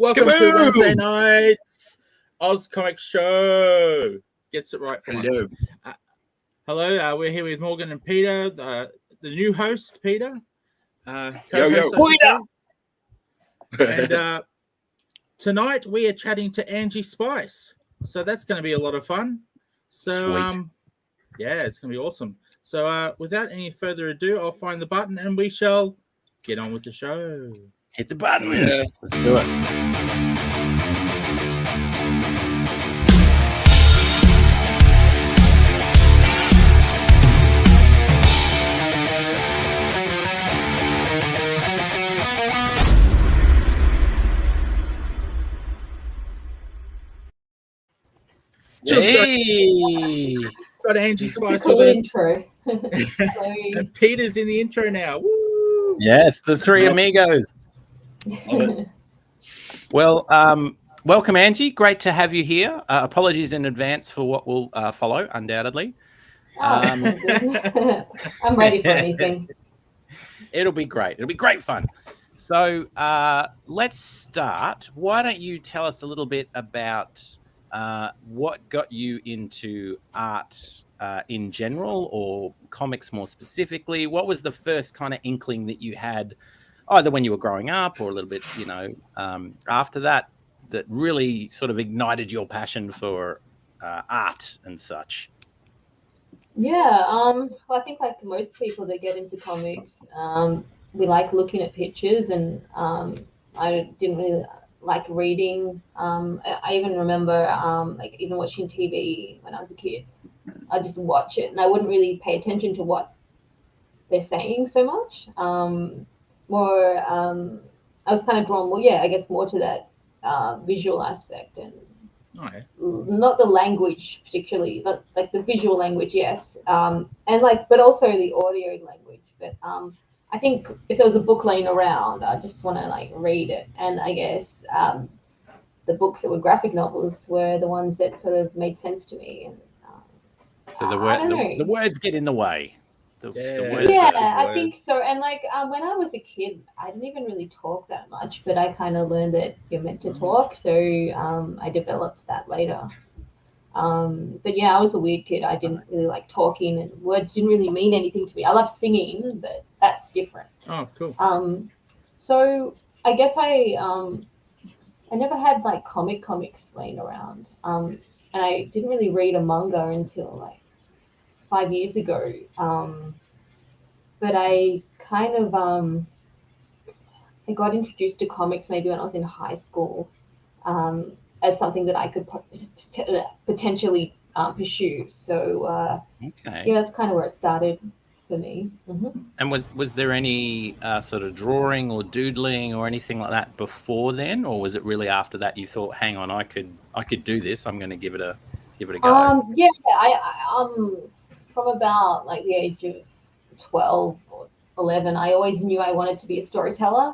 Welcome to Wednesday night's AusComX show. Gets it right for Hello. once. Hello, we're here with Morgan and Peter, the new host, Peter. Yo. And tonight we are chatting to Angie Spice. So that's going to be a lot of fun. So, Sweet. yeah, it's going to be awesome. So without any further ado, I'll find the button and we shall get on with the show. Hit the button. Yeah. Let's do it. Hey. Got Angie Spice Cool with us. intro. And Peter's in the intro now. Woo! Yes, the three amigos. Well, welcome, Angie. Great to have you here. Apologies in advance for what will follow, undoubtedly. I'm ready for anything. It'll be great. It'll be great fun. So let's start. Why don't you tell us a little bit about what got you into art in general, or comics more specifically? What was the first kind of inkling that you had, either when you were growing up or a little bit, after that, that really sort of ignited your passion for art and such? Yeah, well, I think like most people that get into comics, we like looking at pictures, and I didn't really like reading. I even remember like even watching TV when I was a kid. I just watch it, and I wouldn't really pay attention to what they're saying so much. I was kind of drawn more, I guess more to that visual aspect, and not the language particularly, but like the visual language, yes, and like, but also the audio language. But I think if there was a book laying around, I just want to like read it, and I guess the books that were graphic novels were the ones that sort of made sense to me. And so the words get in the way. I think so. And like when I was a kid, I didn't even really talk that much, but I kind of learned that you're meant to talk, so I developed that later. But yeah, I was a weird kid. I didn't really like talking, and words didn't really mean anything to me. I love singing, but that's different. Oh, cool. So I guess I never had like comics laying around, and I didn't really read a manga until like 5 years ago. But I kind of I got introduced to comics maybe when I was in high school, as something that I could potentially pursue. So yeah, that's kind of where it started for me. Mm-hmm. And was there any sort of drawing or doodling or anything like that before then, or was it really after that you thought, hang on, I could do this, I'm going to give it a go? Yeah, I from about like the age of 12 or 11, I always knew I wanted to be a storyteller,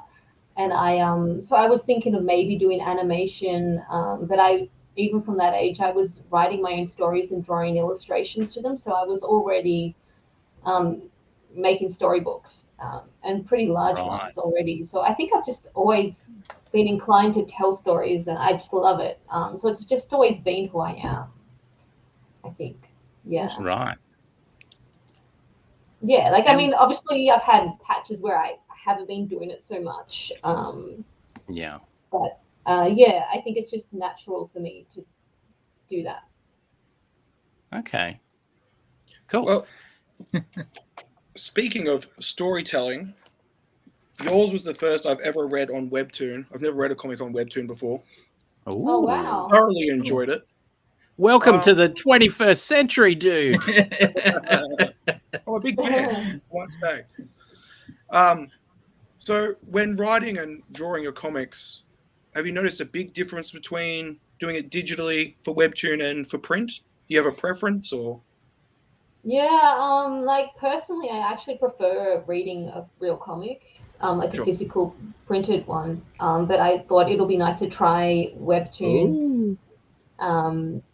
and so I was thinking of maybe doing animation, but even from that age I was writing my own stories and drawing illustrations to them, so I was already making storybooks, and pretty large ones already. So I think I've just always been inclined to tell stories, and I just love it. So it's just always been who I am, I think. Yeah. Right. Yeah, like, I mean, obviously I've had patches where I haven't been doing it so much. Yeah. But yeah, I think it's just natural for me to do that. Okay. Cool. Well, speaking of storytelling, yours was the first I've ever read on Webtoon. I've never read a comic on Webtoon before. Ooh. Oh, wow. Thoroughly enjoyed it. Welcome to the 21st century, dude. I'm a big fan. One stack. So when writing and drawing your comics, have you noticed a big difference between doing it digitally for Webtoon and for print? Do you have a preference, or? Yeah, like personally, I actually prefer reading a real comic, like a physical printed one. But I thought it'll be nice to try Webtoon.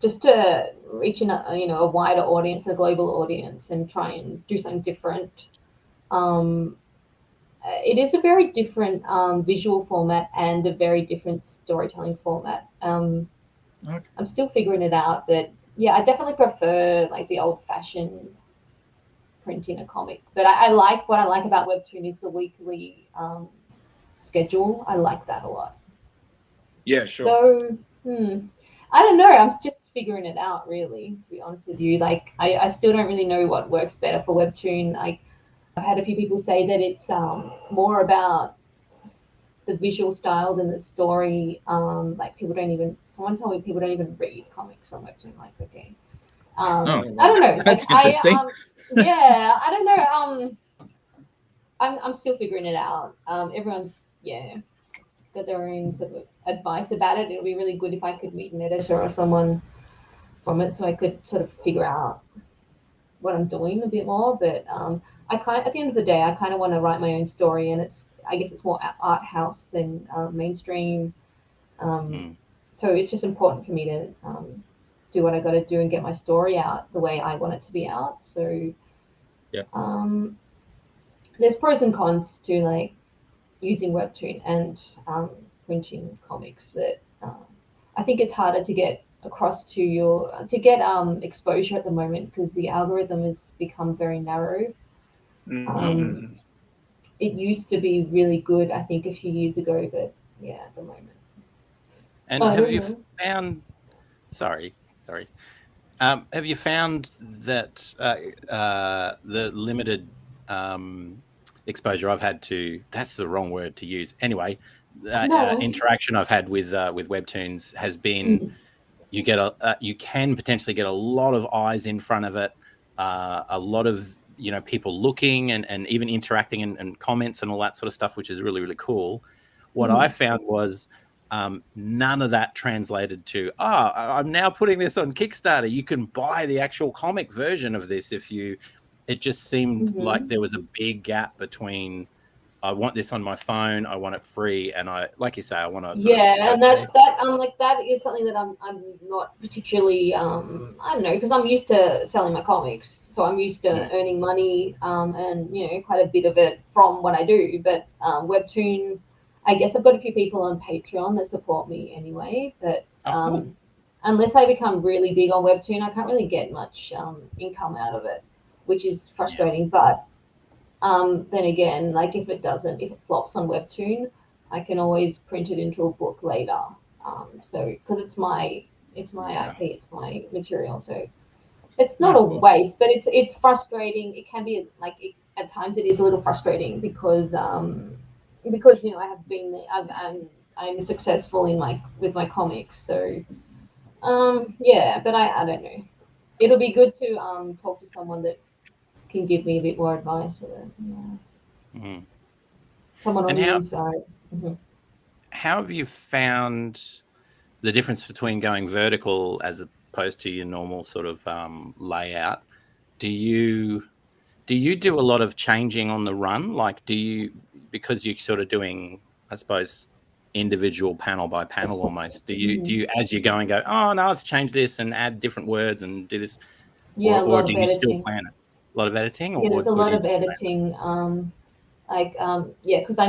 Just to reach a wider audience, a global audience, and try and do something different. it is a very different visual format and a very different storytelling format. Okay. I'm still figuring it out, but yeah, I definitely prefer like the old-fashioned printing a comic. But I like what I like about Webtoon is the weekly schedule. I like that a lot. Yeah, sure. So, I don't know. I'm just figuring it out, really, to be honest with you. Like, I still don't really know what works better for Webtoon. Like, I've had a few people say that it's more about the visual style than the story. Like, someone told me people don't even read comics on Webtoon. Like, okay. I don't know. Like, That's interesting. yeah, I don't know. I'm still figuring it out. Everyone's got their own sort of advice about it. It'll be really good if I could meet an editor or someone from it, so I could sort of figure out what I'm doing a bit more. But at the end of the day, I kind of want to write my own story, and I guess it's more art house than mainstream. So it's just important for me to do what I got to do and get my story out the way I want it to be out. So there's pros and cons to like using Webtoon and printing comics, but I think it's harder to get across to get exposure at the moment because the algorithm has become very narrow. It used to be really good, I think, a few years ago, but yeah, at the moment. And have you found? Sorry. Have you found that the limited exposure I've had to—that's the wrong word to use. Anyway, interaction I've had with Webtoons has been you can potentially get a lot of eyes in front of it, a lot of people looking and even interacting and comments and all that sort of stuff, which is really, really cool. What I found was none of that translated to, I'm now putting this on Kickstarter. You can buy the actual comic version of this it just seemed like there was a big gap between I want this on my phone, I want it free, and like you say, I want to and that is something that I'm not particularly I don't know, because I'm used to selling my comics, so I'm used to earning money and quite a bit of it from what I do. But Webtoon, I guess I've got a few people on Patreon that support me anyway, but unless I become really big on Webtoon, I can't really get much income out of it, which is frustrating. But then again, like if it flops on Webtoon, I can always print it into a book later. So because it's my IP, it's my material, so it's not a waste, but it's frustrating. It can be at times it is a little frustrating because I have been I'm successful with my comics, so but I don't know. It'll be good to talk to someone that can give me a bit more advice with it. Someone on the inside. How have you found the difference between going vertical as opposed to your normal sort of layout? Do you do a lot of changing on the run? Like, because you're sort of doing, I suppose, individual panel by panel almost, do you as you go and go, oh no, let's change this and add different words and do this? Or do you still plan it? A lot of editing? Yeah, there's a lot of editing. Because I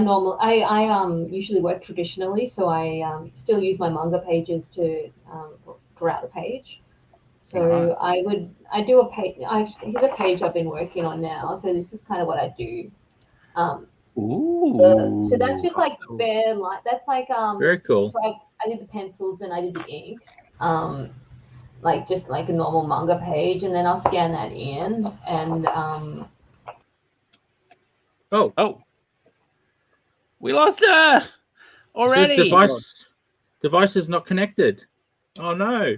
usually work traditionally, so I still use my manga pages to draw out the page. So I do a page. Here's a page I've been working on now. So this is kind of what I do. So that's just like bare light. That's like very cool. So I did the pencils and I did the inks. Just like a normal manga page, and then I'll scan that in and we lost her already. This device is not connected. Oh no.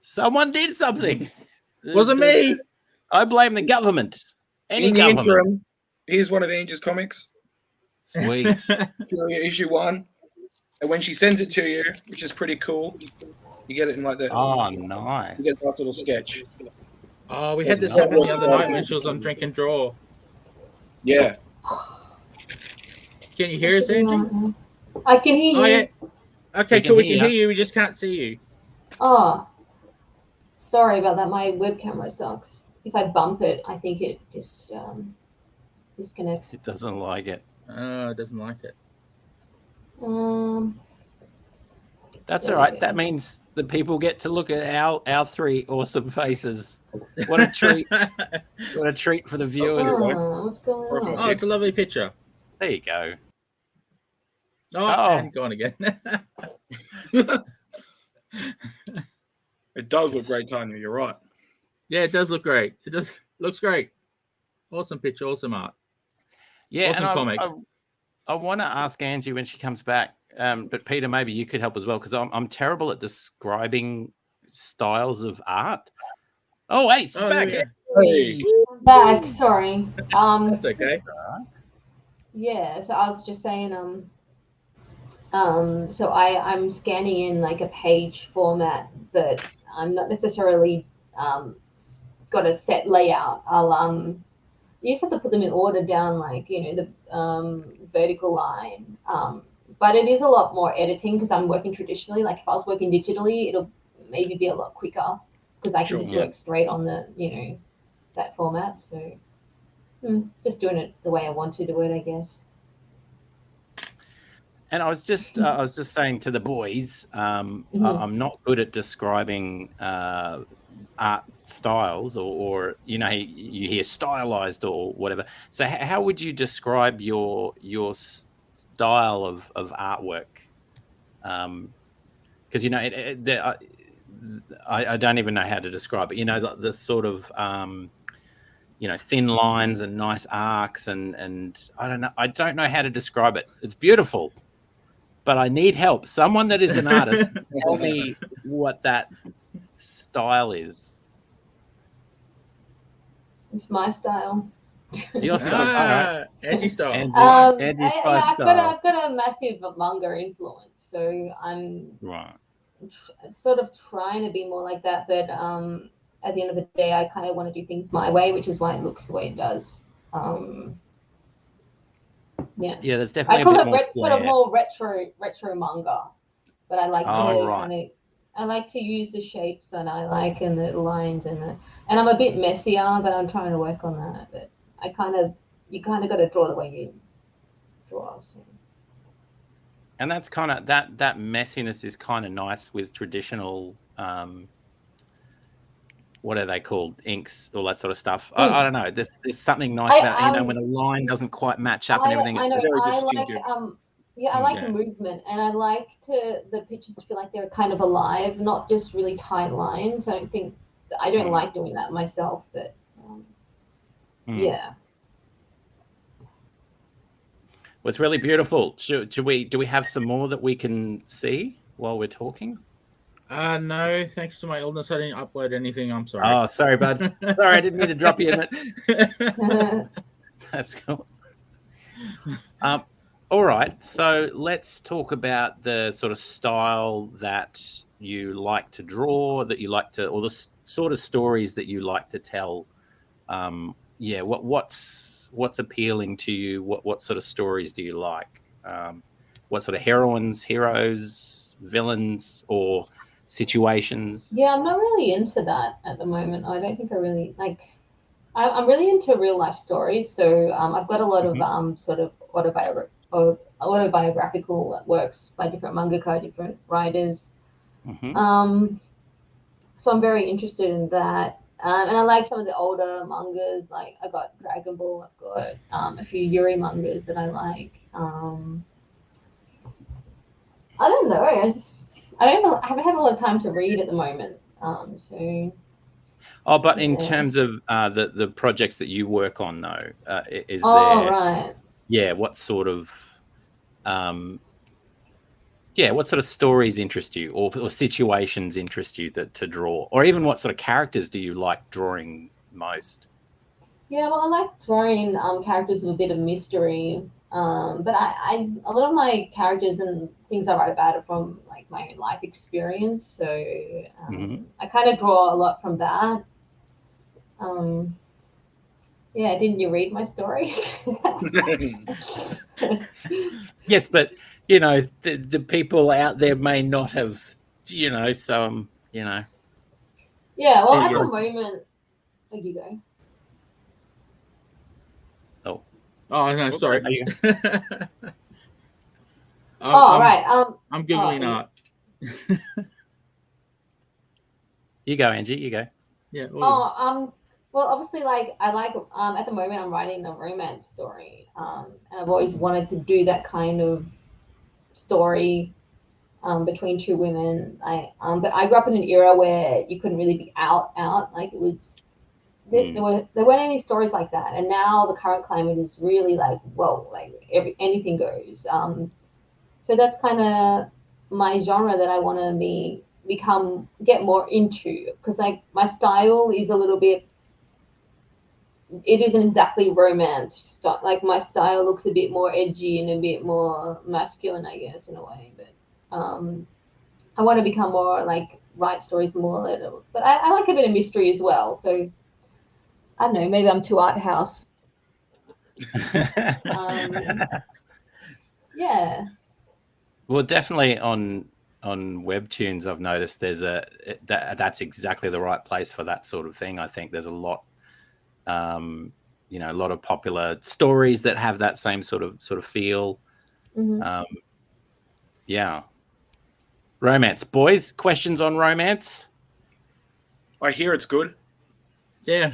Someone did something. Wasn't me. I blame the government. Any in the government. interim, here's one of Angie's comics. Sweet. Courier issue 1. And when she sends it to you, which is pretty cool, you get it in like that. Oh, nice. You get a nice little sketch. Oh, we had this happen the other night when she was on Drink and Draw. Yeah. Can you hear us, Angie? I can hear you. Oh, yeah. Okay, cool. We can hear you. We just can't see you. Oh, sorry about that. My web camera sucks. If I bump it, I think it just disconnects. It doesn't like it. It doesn't like it. That's There all we right. go. That means the people get to look at our three awesome faces. What a treat! What a treat for the viewers. What's going Perfect. on? Oh, it's a lovely picture. There you go. Oh, Oh. and gone again. It does look great, Tanya. You're right. Yeah, it does look great. It does looks great. Awesome picture, awesome art. Yeah, Awesome and comic. I want to ask Angie when she comes back, but Peter, maybe you could help as well because I'm terrible at describing styles of art. Oh, hey, she's back. there Hey. I'm back. Sorry. That's okay. Yeah. So I was just saying. So I'm scanning in like a page format, but I'm not necessarily got a set layout. You just have to put them in order down, like the vertical line. But it is a lot more editing because I'm working traditionally. Like if I was working digitally, it'll maybe be a lot quicker because I can Sure. just Yeah. work straight on the that format. So just doing it the way I want to do it, I guess. And I was just saying to the boys, I'm not good at describing art styles or you hear stylized or whatever. So how would you describe your style of artwork? Because I don't even know how to describe it. The sort of thin lines and nice arcs and I don't know how to describe it. It's beautiful. But I need help. Someone that is an artist, tell me what that style is. It's my style. Your style. All right. Angie style. Angie Spice I've style. got a massive manga influence, so I'm Right. sort of trying to be more like that. But at the end of the day, I kind of want to do things my way, which is why it looks the way it does. Yeah. Yeah, there's I definitely a call bit it more sort of flair. more retro manga, but I like Oh, to right. I like to use the shapes that I like and the lines and I'm a bit messier, but I'm trying to work on that. But you kind of got to draw the way you draw. So. And that's kind of that messiness is kind of nice with traditional what are they called, inks, all that sort of stuff. I don't know, there's something nice about when a line doesn't quite match up and everything. I know. Very I distinctive. like I like movement, and I like the pictures to feel like they're kind of alive, not just really tight lines. I don't like doing that myself, but yeah. Well, it's really beautiful. Do we have some more that we can see while we're talking? No, thanks to my illness, I didn't upload anything. I'm sorry. Oh, sorry, bud. Sorry, I didn't mean to drop you in it. That's cool. All right, so let's talk about the sort of style that you like to draw, or the sort of stories that you like to tell. What's appealing to you? What sort of stories do you like? What sort of heroines, heroes, villains, or situations? Yeah, I'm not really into that at the moment. I don't think I really like. I'm really into real life stories, so I've got a lot of sort of autobiographical works by different mangaka, different writers. So I'm very interested in that, and I like some of the older mangas. Like I got Dragon Ball, I've got a few Yuri mangas that I like. I don't know. I don't know. I haven't had a lot of time to read at the moment. But in terms of the projects that you work on, though, is there? Right. Yeah. What sort of stories interest you, or situations interest you to draw, or even what sort of characters do you like drawing most? Yeah, well, I like drawing characters with a bit of mystery. But a lot of my characters and things I write about are from like my own life experience. So I kind of draw a lot from that. Yeah, didn't you read my story? Yes, but the people out there may not have, some, Yeah, well, at the moment, there you go. Oh, Oh no, sorry. Are you- Right. I'm googling art. You go, Angie. You go. Yeah. all yours. Well, obviously, like I like at the moment I'm writing a romance story, and I've always wanted to do that kind of story between two women. But I grew up in an era where you couldn't really be out. Like it was there weren't any stories like that, and now the current climate is really like whoa, like anything goes. So that's kind of my genre that I want to get more into, because like my style is a little bit, it isn't exactly romance. Like my style looks a bit more edgy and a bit more masculine, I guess, in a way. But I want to become more like write stories more little. But I like a bit of mystery as well. So I don't know, maybe I'm too art house. Yeah. Well, definitely on Webtoons, I've noticed that's exactly the right place for that sort of thing. I think there's a lot, a lot of popular stories that have that same sort of feel. Mm-hmm. Yeah. Romance, boys. Questions on romance? I hear it's good. Yeah.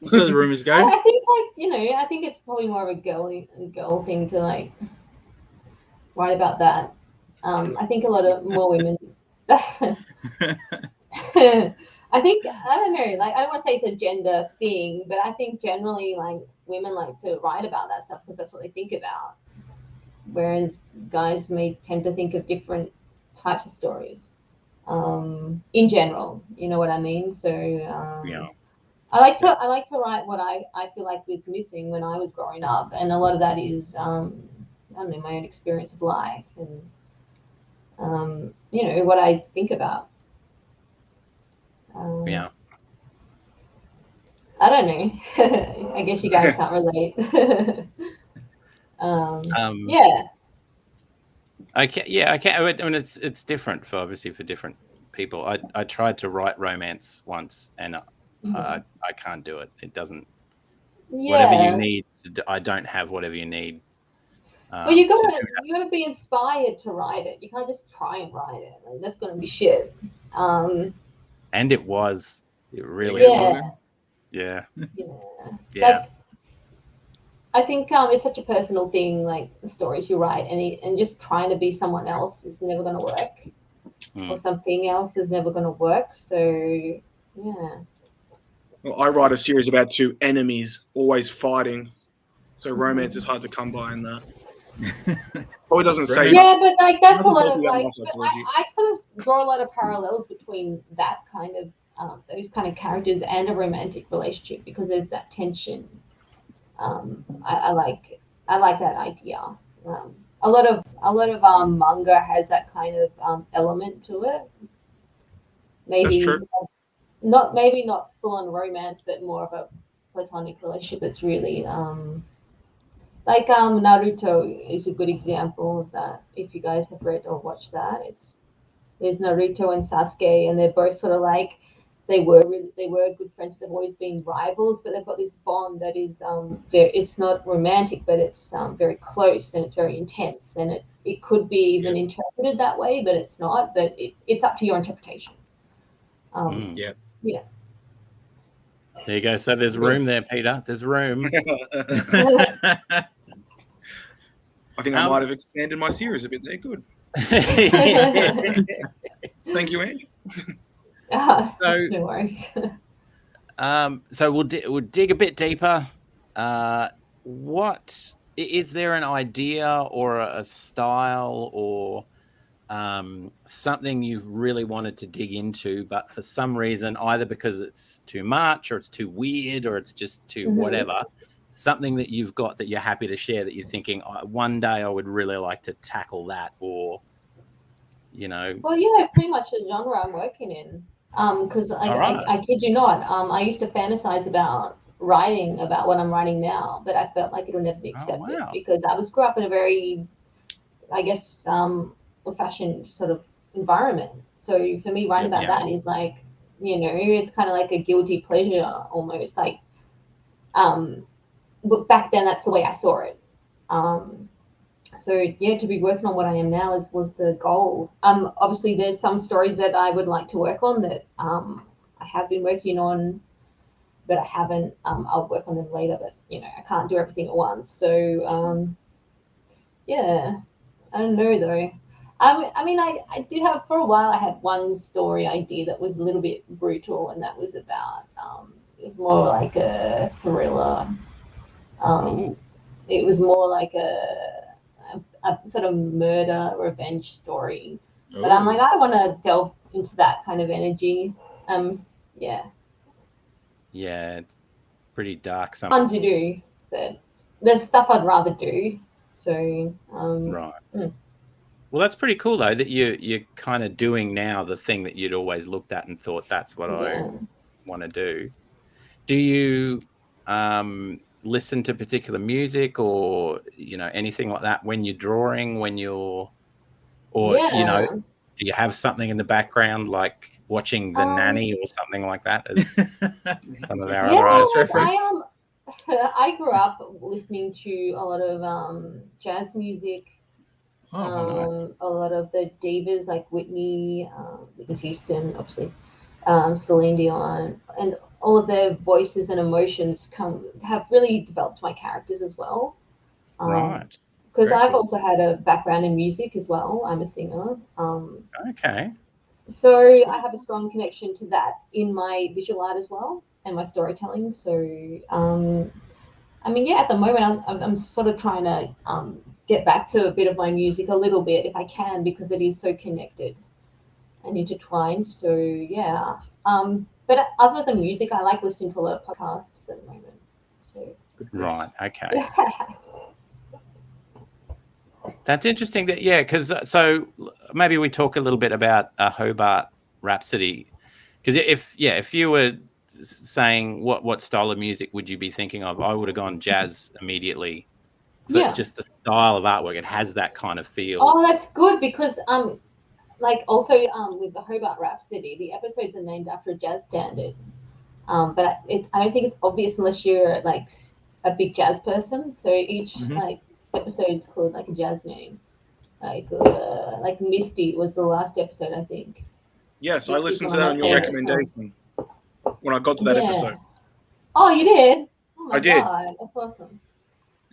So the rumors go. I think I think it's probably more of a girl thing to like write about that. I think a lot of more women. I think I don't know. Like I don't want to say it's a gender thing, but I think generally like women like to write about that stuff because that's what they think about, whereas guys may tend to think of different types of stories. In general, you know what I mean. So Yeah. I like to write what I feel like was missing when I was growing up, and a lot of that is I don't know, my own experience of life and what I think about. Yeah. I don't know. I guess you guys can't relate. Yeah. I can't. Yeah, I can't. I mean, it's different for different people. I tried to write romance once, and I can't do it. It doesn't. Yeah. Whatever you need, I don't have whatever you need. Well, you gotta be inspired to write it. You can't just try and write it. Like, that's gonna be shit. And it really was. Yeah. Yeah. Like, I think it's such a personal thing, like the stories you write, and just trying to be someone else is never going to work, or something else is never going to work. So, yeah. Well, I write a series about two enemies always fighting, so romance is hard to come by in that. Probably doesn't say. Yeah, but like that's a lot of like. psychology. I sort of draw a lot of parallels between that kind of those kind of characters and a romantic relationship, because there's that tension. I like that idea. A lot of manga has that kind of element to it. Maybe That's true. not full on romance, but more of a platonic relationship that's really like Naruto is a good example of that. If you guys have read or watched that, there's Naruto and Sasuke, and they're both sort of like they were good friends, but they've always been rivals. But they've got this bond that is it's not romantic, but it's very close and it's very intense, and it could be even interpreted that way, but it's not. But it's up to your interpretation. Yeah. There you go. So there's room there, Peter. There's room. I think I might have expanded my series a bit there. Good. Thank you, Ange. So, no worries. So we'll dig a bit deeper. What is there an idea or a style or something you've really wanted to dig into, but for some reason, either because it's too much or it's too weird or it's just too whatever, something that you've got that you're happy to share that you're thinking one day I would really like to tackle that, or Well, yeah, pretty much the genre I'm working in. Because I kid you not, I used to fantasize about writing about what I'm writing now, but I felt like it would never be accepted because I grew up in a very, I guess, old-fashioned sort of environment. So for me, writing about that is like, it's kind of like a guilty pleasure almost. Like, but back then that's the way I saw it. So yeah, to be working on what I am now was the goal. Obviously there's some stories that I would like to work on that I have been working on, but I haven't. I'll work on them later, but I can't do everything at once. So yeah, I don't know though. I mean, I did have for a while. I had one story idea that was a little bit brutal, and that was about. It was more like a thriller. Ooh. It was more like a sort of murder revenge story. But I'm like, I don't want to delve into that kind of energy. Yeah. Yeah, it's pretty dark. Fun to do, but there's stuff I'd rather do. So Right. Well, that's pretty cool though that you're kind of doing now the thing that you'd always looked at and thought that's what I want to do. Do you listen to particular music or anything like that when you're drawing, do you have something in the background like watching The Nanny or something like that as some of our other artists reference? I grew up listening to a lot of jazz music. Nice. A lot of the divas like Whitney Houston, obviously, Celine Dion, and all of their voices and emotions have really developed my characters as well. Right. Because I've also had a background in music as well. I'm a singer. Okay. So I have a strong connection to that in my visual art as well and my storytelling. So, I mean, yeah, at the moment I'm sort of trying to get back to a bit of my music a little bit if I can, because it is so connected and intertwined. So yeah. But other than music, I like listening to a lot of podcasts at the moment. So. Right. Okay. That's interesting. Because so maybe we talk a little bit about A Hobart Rhapsody. Because if you were saying what style of music would you be thinking of, I would have gone jazz immediately. For just the style of artwork, it has that kind of feel. Oh, that's good because like also with The Hobart Rhapsody, the episodes are named after a jazz standard. But I don't think it's obvious unless you're like a big jazz person. So each like episode's called like a jazz name. Like Misty was the last episode, I think. Yes, Misty's I listened to one of that on my your favourite recommendation when I got to that episode. Oh, you did? Oh my I did. God, that's awesome.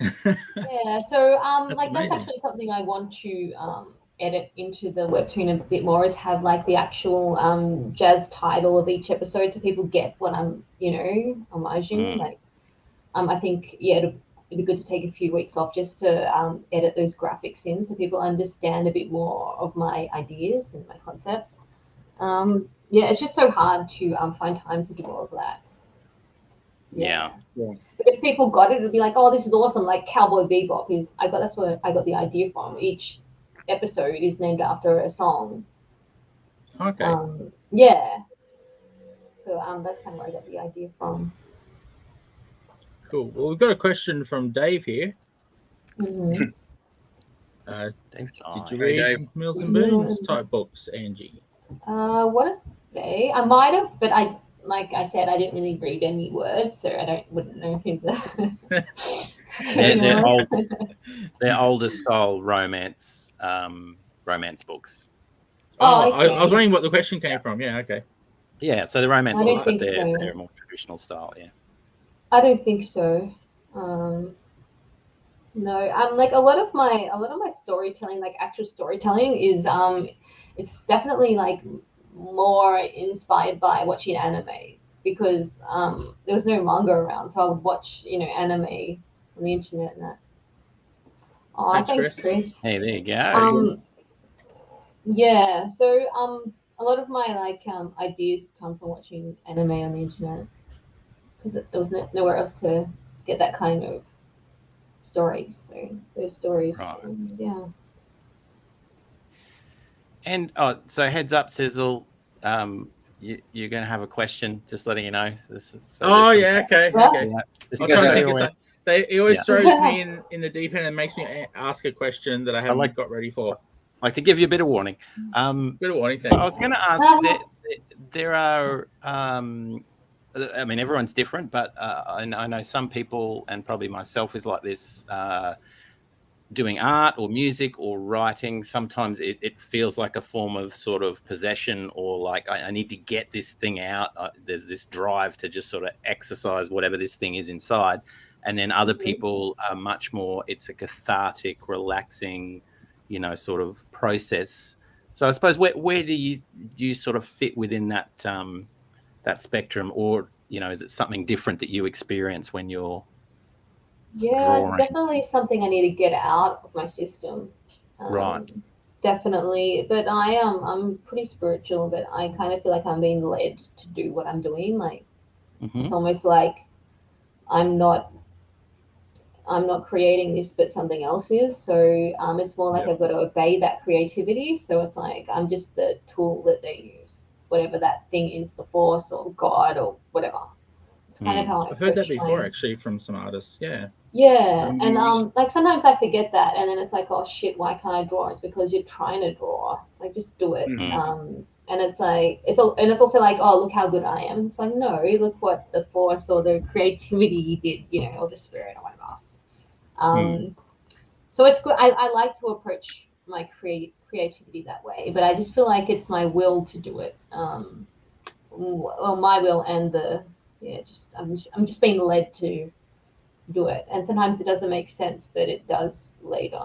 Yeah, so that's amazing. actually something I want to edit into the webtoon a bit more, is have like the actual jazz title of each episode so people get what I'm homaging. Like I think it'd be good to take a few weeks off just to edit those graphics in so people understand a bit more of my ideas and my concepts. It's just so hard to find time to do all of that. Yeah. But if people got it, it'd be like, oh, this is awesome. Like Cowboy Bebop that's where I got the idea from. Each episode is named after a song. Okay. So that's kind of where I got the idea from. Cool. Well, we've got a question from Dave here. Mm-hmm. Dave, did you read Mills and Boons type books, Angie? What are they? I might have, but like I said, I didn't really read any words, so I wouldn't know who they're older style romance books. Oh, okay. I was wondering what the question came from. Yeah, okay. Yeah, so the romance books, but they're more traditional style. Yeah. I don't think so. No, like a lot of my storytelling, like actual storytelling, is it's definitely like more inspired by watching anime, because there was no manga around, so I would watch anime on the internet and that. Oh, thanks, Chris. Hey, there you go. Yeah, so a lot of my ideas come from watching anime on the internet, because there was nowhere else to get that kind of stories. So those stories, right. Yeah. And so heads up, Sizzle, you're going to have a question. Just letting you know. Okay. Yeah. I'll try to think of something. He always throws me in the deep end and makes me ask a question that I haven't got ready for. Like to give you a bit of warning. Bit of warning. So I was going to ask. There are I mean, everyone's different, but I know some people, and probably myself, is like this. Doing art or music or writing, sometimes it feels like a form of sort of possession, or like I need to get this thing out. There's this drive to just sort of exercise whatever this thing is inside. And then other people are much more, it's a cathartic, relaxing, sort of process. So I suppose where do you sort of fit within that that spectrum, or is it something different that you experience when you're Yeah, it's drawing? definitely something I need to get out of my system. Right. Definitely. But I'm pretty spiritual, but I kind of feel like I'm being led to do what I'm doing. Like it's almost like I'm not creating this, but something else is. So it's more like I've got to obey that creativity. So it's like I'm just the tool that they use, whatever that thing is, the force or God or whatever. It's kind of how I I've heard that approach before, my... actually, from some artists. Yeah. Yeah, And and like sometimes I forget that, and then it's like, oh shit, why can't I draw? It's because you're trying to draw. It's like just do it. And it's like and it's also like, oh, look how good I am. It's like, no, look what the force or the creativity did, or the spirit or whatever. So it's good. I like to approach my creativity that way, but I just feel like it's my will to do it. Well, my will and I'm just being led to do it, and sometimes it doesn't make sense, but it does later.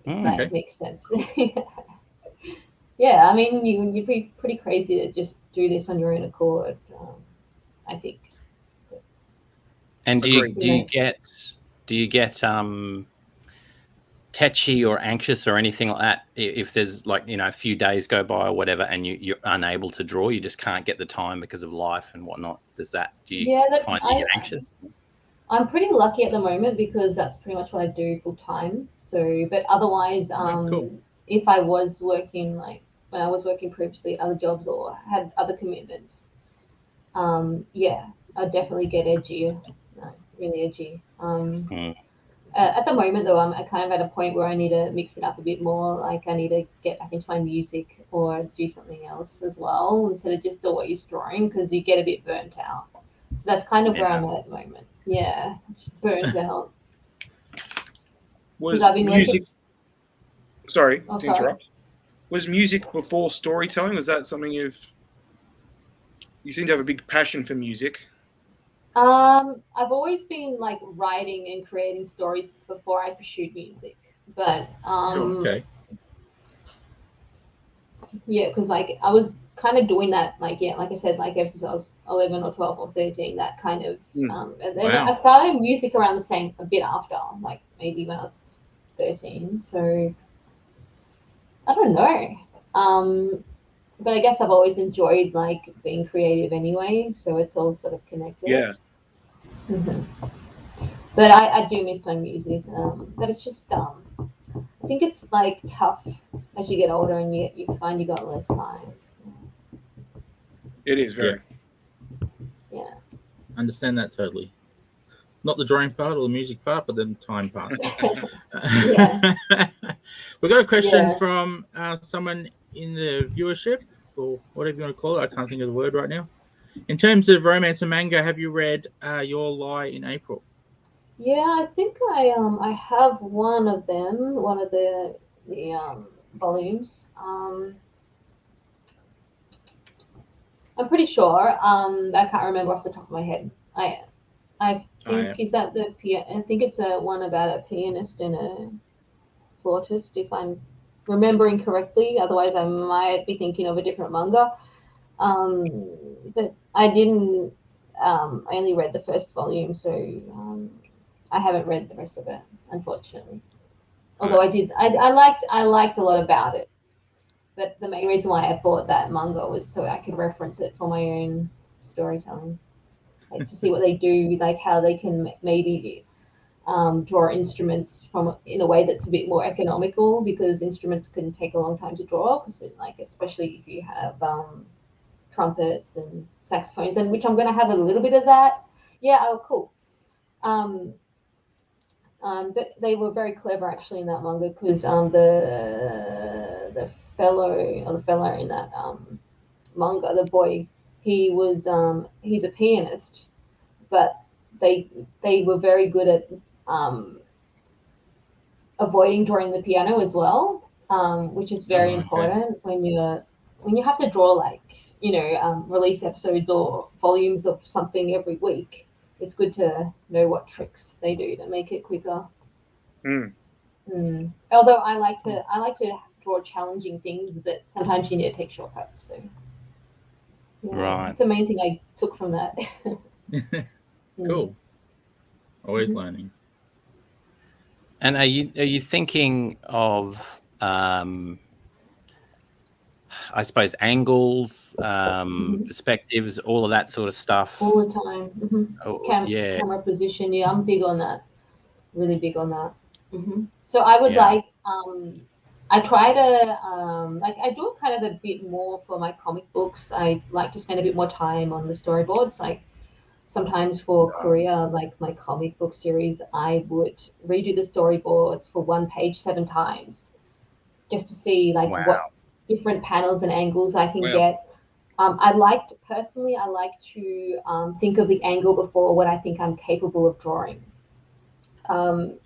That makes sense. Yeah, I mean, you'd be pretty crazy to just do this on your own accord, I think. And do you get tetchy or anxious or anything like that if there's like a few days go by or whatever and you're unable to draw, you just can't get the time because of life and whatnot? Do you find you get anxious? I'm pretty lucky at the moment because that's pretty much what I do full time. So, but otherwise, cool. if I was working, like when I was working previously at other jobs or had other commitments, I'd definitely get edgy, really edgy. At the moment, though, I'm kind of at a point where I need to mix it up a bit more. Like I need to get back into my music or do something else as well instead of just always drawing, because you get a bit burnt out. So that's kind of where I'm at the moment. Yeah, just burnt out. Was I've been music? Sorry Oh, to interrupt. Was music before storytelling? Was that something you seem to have a big passion for music? I've always been like writing and creating stories before I pursued music, but Okay. yeah, because like I was kind of doing that, like like I said, like ever since I was 11 or 12 or 13, that kind of and then I started music around a bit after, like maybe when I was 13. So I don't know. But I guess I've always enjoyed like being creative anyway, so it's all sort of connected. Yeah. But I do miss my music. But it's just I think it's like tough as you get older and you find you got less time. It is very. Yeah. Understand that totally. Not the drawing part or the music part, but the time part. We got a question from someone in the viewership, or whatever you want to call it. I can't think of the word right now. In terms of romance and manga, have you read Your Lie in April? Yeah, I think I have one of them, one of the volumes. I'm pretty sure. I can't remember off the top of my head. I think is that I think it's one about a pianist and a flautist, if I'm remembering correctly. Otherwise, I might be thinking of a different manga. But I didn't. I only read the first volume, so I haven't read the rest of it, unfortunately. Although I liked a lot about it. But the main reason why I bought that manga was so I could reference it for my own storytelling, like to see what they do, like how they can maybe draw instruments in a way that's a bit more economical, because instruments can take a long time to draw, because like especially if you have trumpets and saxophones, and which I'm going to have a little bit of that. Yeah, oh cool. But they were very clever actually in that manga, because the fellow in that manga, the boy, He was he's a pianist, but they were very good at avoiding drawing the piano as well, which is very important when you have to draw like release episodes or volumes of something every week. It's good to know what tricks they do to make it quicker. Although I like to draw challenging things, but sometimes you need to take shortcuts. So Right. it's the main thing I took from that. Cool. Always learning. And are you thinking of I suppose angles, perspectives, all of that sort of stuff? All the time. Camera position. Yeah, I'm big on that. Really big on that. So I would like I try to like I do kind of a bit more for my comic books. I like to spend a bit more time on the storyboards. Like sometimes for Courier, like my comic book series, I would redo the storyboards for one page 7 times, just to see like what different panels and angles I can get. I like to think of the angle before what I think I'm capable of drawing. So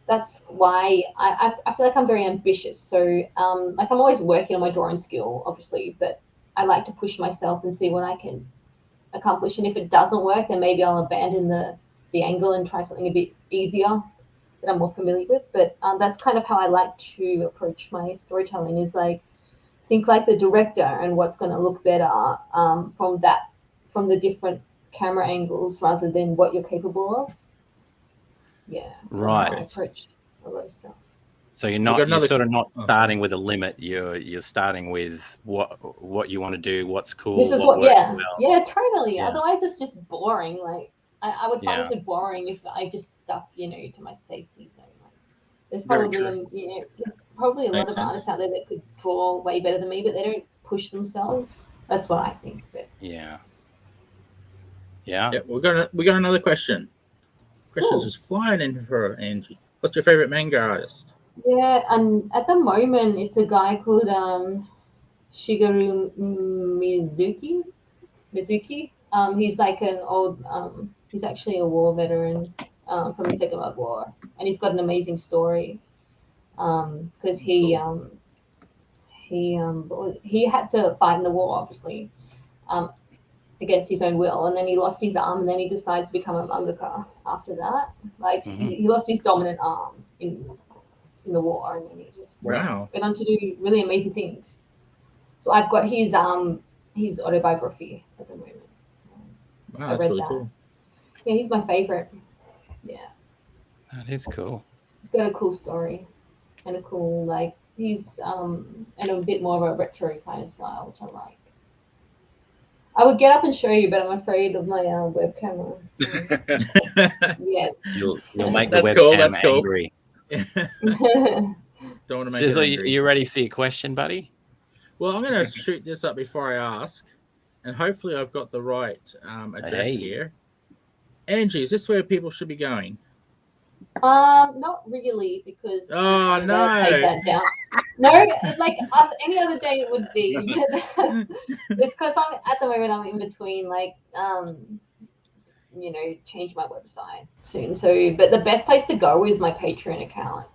that's why I feel like I'm very ambitious. So like I'm always working on my drawing skill, obviously, but I like to push myself and see what I can accomplish. And if it doesn't work, then maybe I'll abandon the angle and try something a bit easier that I'm more familiar with. But that's kind of how I like to approach my storytelling, is like think like the director and what's going to look better from the different camera angles rather than what you're capable of. Yeah. Right. I approach a lot of stuff. So you're sort of not starting with a limit. You're starting with what you want to do, what's cool. This is what yeah, totally. Yeah. Otherwise, it's just boring. Like I would find it boring if I just stuck, to my safety zone. Like, there's probably a lot of artists out there that could draw way better than me, but they don't push themselves. That's what I think. But yeah. We got another question. Questions just flying in for Angie. What's your favorite manga artist? Yeah, and at the moment it's a guy called Shigeru Mizuki. He's like an old he's actually a war veteran from the Second World War, and he's got an amazing story because he had to fight in the war, obviously, against his own will, and then he lost his arm, and then he decides to become a mangaka after that. Like he lost his dominant arm in the war, and then he just went on to do really amazing things. So I've got his autobiography at the moment. Wow, that's really cool. Yeah, he's my favorite. Yeah, that is cool. He's got a cool story and a cool he's and a bit more of a retro kind of style, which I like. I would get up and show you, but I'm afraid of my web camera. Yeah, you'll make the webcam angry. Don't want to make Sizzle, you ready for your question, buddy? Well, I'm going to shoot this up before I ask, and hopefully I've got the right address here. Angie, is this where people should be going? Not really, because no, take that down. No, like any other day it would be. It's because at the moment I'm in between change my website soon. So, but the best place to go is my Patreon account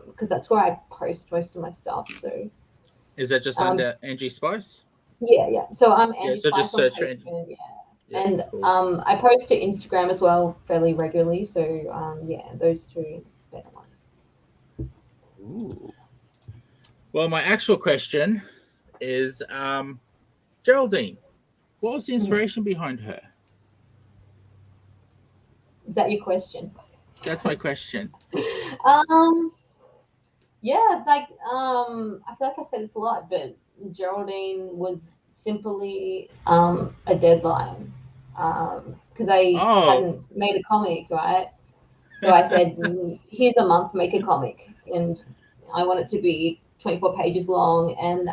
because that's where I post most of my stuff. So, is that just under Angie Spice? Yeah. So I'm Angie so Spice just search on Patreon, and cool. I post to Instagram as well fairly regularly. So those two better ones. Ooh. Well, my actual question is, Geraldine, what was the inspiration behind her? Is that your question? That's my question. Yeah, I feel like I said this a lot, but Geraldine was simply a deadline because I hadn't made a comic, right? So I said, here's a month, make a comic, and I want it to be 24 pages long. And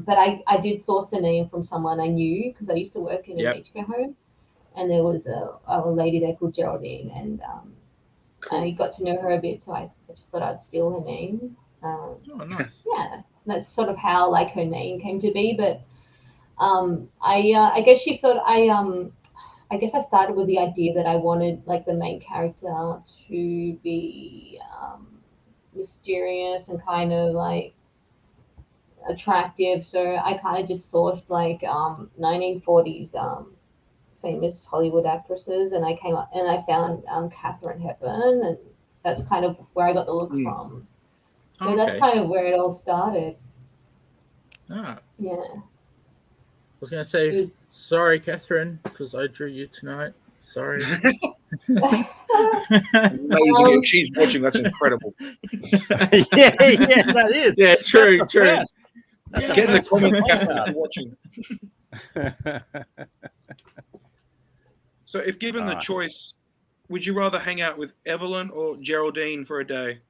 but I did source a name from someone I knew because I used to work in an aged care home, and there was a lady there called Geraldine, and I got to know her a bit, so I just thought I'd steal her name. Nice. Yeah, that's sort of how her name came to be. But I guess she sort of, I guess I started with the idea that I wanted like the main character to be mysterious and kind of like attractive. So I kind of just sourced like 1940s famous Hollywood actresses, and I came up and I found Katharine Hepburn, and that's kind of where I got the look from. So that's Okay. kind of where it all started. Ah, Yeah. I was going to say, It was- sorry, Catherine, because I drew you tonight. Sorry. Amazing. If she's watching, that's incredible. yeah, that is. Yeah, true, That's a true. first. That's a Get in the first for comments, the Catherine, podcast. if you're watching. So, if given the Alright. choice, would you rather hang out with Evelyn or Geraldine for a day?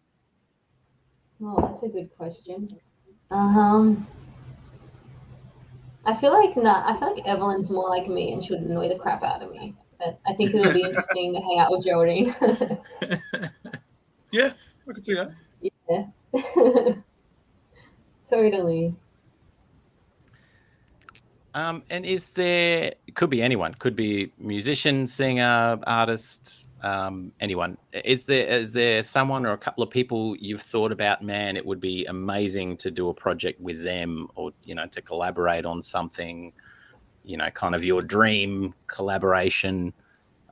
Oh, that's a good question. I feel like Evelyn's more like me and she would annoy the crap out of me. But I think it'll be interesting to hang out with Geraldine. Yeah, I can see that. Yeah. Totally. And is there? Could be anyone. Could be musician, singer, artist, anyone. Is there someone or a couple of people you've thought about? Man, it would be amazing to do a project with them, or to collaborate on something. Kind of your dream collaboration,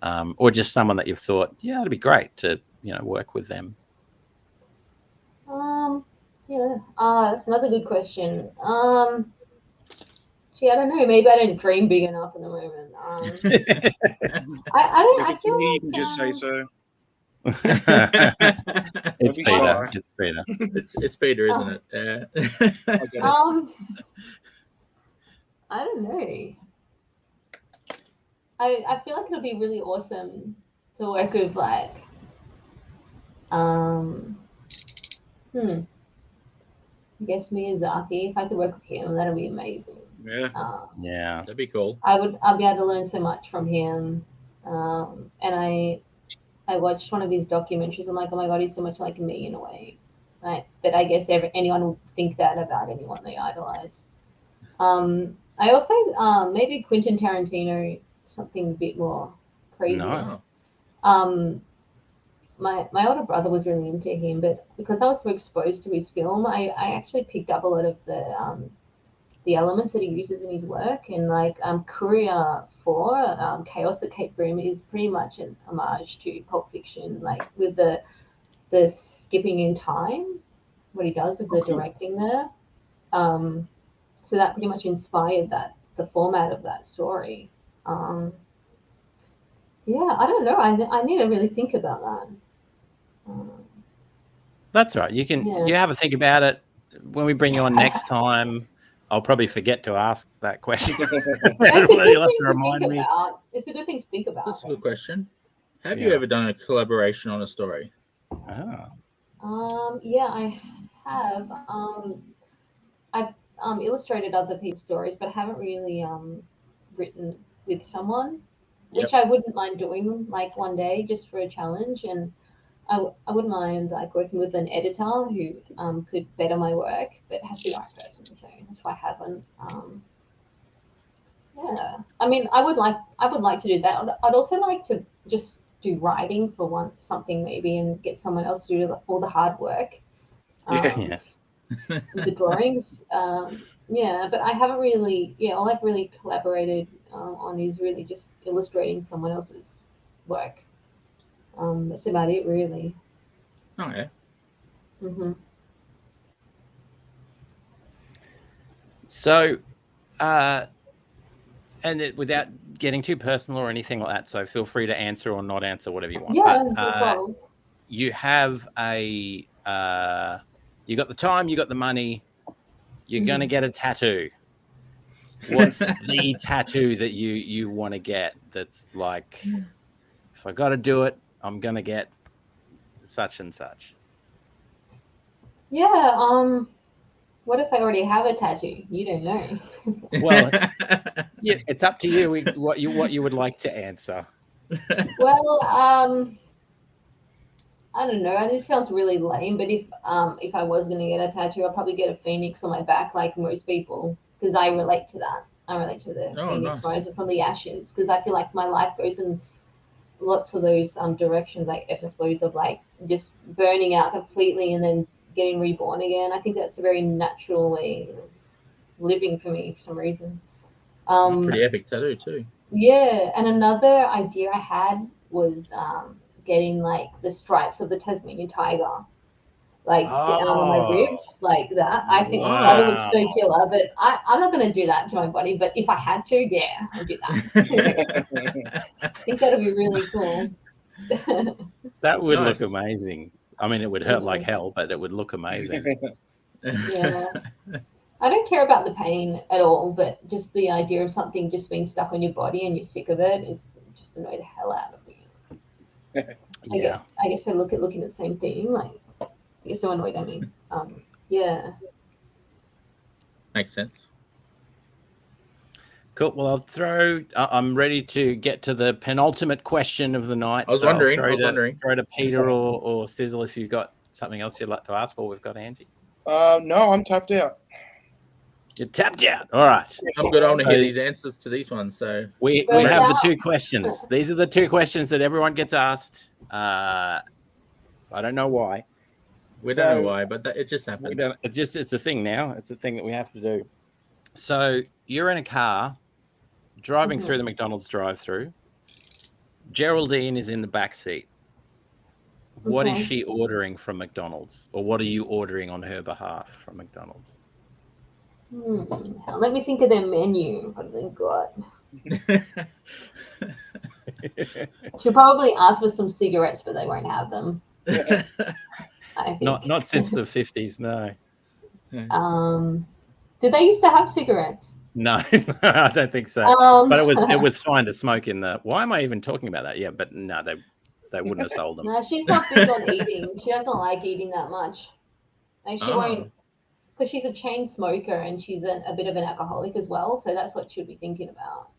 or just someone that you've thought, yeah, it'd be great to work with them. Yeah. That's another good question. Gee, I don't know. Maybe I don't dream big enough at the moment. I don't. If I it's feel me, you like can just say so. It's be Peter. shy. It's Peter. It's Peter, isn't it? Yeah. I get it. I don't know. I feel like it'll be really awesome to work with like I guess Miyazaki. If I could work with him, that'd be amazing. Yeah. Yeah. That'd be cool. I'd be able to learn so much from him. And I watched one of his documentaries. I'm like, oh my god, he's so much like me in a way. Right? But I guess anyone would think that about anyone they idolize. I also maybe Quentin Tarantino, something a bit more crazy. Nice. My older brother was really into him, but because I was so exposed to his film, I actually picked up a lot of the elements that he uses in his work. And like Courier 4, Chaos at Cape Grim is pretty much an homage to Pulp Fiction, like with the skipping in time, what he does with the directing there. So that pretty much inspired the format of that story. Yeah, I don't know. I need to really think about that. That's right. You can you have a think about it. When we bring you on next time, I'll probably forget to ask that question. It's a good You'll have thing to to remind think me. about. It's a good thing to think about. That's a good question. Have Yeah. you ever done a collaboration on a story? Oh. Yeah, I have. I've illustrated other people's stories, but I haven't really written with someone, which I wouldn't mind doing like one day just for a challenge. And I wouldn't mind like working with an editor who could better my work, but it has to be the right person. So that's why I haven't. Yeah, I mean, I would like to do that. I'd also like to just do writing for something maybe, and get someone else to do all the hard work. Yeah. With the drawings. Yeah, but I haven't really. Yeah, all I've really collaborated on is really just illustrating someone else's work. That's about it, really. Oh yeah. So, without getting too personal or anything like that, so feel free to answer or not answer, whatever you want. Yeah, but, no problem. you have you got the time, you got the money, you're gonna get a tattoo. What's the tattoo that you want to get? That's like, if I got to do it, I'm gonna get such and such. Yeah. What if I already have a tattoo? You don't know. Well, yeah, it's up to you. What you would like to answer. Well, I don't know. This sounds really lame, but if I was gonna get a tattoo, I'd probably get a phoenix on my back, like most people, because I relate to that. I relate to the phoenix nice. rising from the ashes, because I feel like my life goes in lots of those directions, like episodes of like just burning out completely and then getting reborn again. I think that's a very natural way of living for me for some reason. Pretty epic tattoo too. Yeah, and another idea I had was getting like the stripes of the Tasmanian tiger, like on my ribs, like that. I think that would look so killer, but I'm not going to do that to my body. But if I had to, yeah, I'd do that. I think that would be really cool. That would Nice. look amazing. I mean, it would hurt like hell, but it would look amazing. Yeah. I don't care about the pain at all, but just the idea of something just being stuck on your body and you're sick of it is just annoy the hell out of me. Yeah. I guess I look at the same thing. Like, you're so annoyed at me. Yeah. Makes sense. Cool. Well, I'm ready to get to the penultimate question of the night. I was wondering. Throw to Peter or Sizzle if you've got something else you'd like to ask, or we've got Angie. No, I'm tapped out. You're tapped out. All right. I'm good. I want to hear these answers to these ones. So we have the two questions. These are the two questions that everyone gets asked. I don't know why. We don't know why, but it just happens. It's a thing now. It's a thing that we have to do. So you're in a car driving through the McDonald's drive-through. Geraldine is in the back seat. What is she ordering from McDonald's, or what are you ordering on her behalf from McDonald's? Let me think of their menu. What have they got? She'll probably ask for some cigarettes, but they won't have them. I think. Not since the 50s, no. Did they used to have cigarettes? No, I don't think so. But it was fine to smoke in the. Why am I even talking about that? Yeah, but no, they wouldn't have sold them. No, she's not big on eating. She doesn't like eating that much. Like she won't, because she's a chain smoker and she's a bit of an alcoholic as well. So that's what she'll be thinking about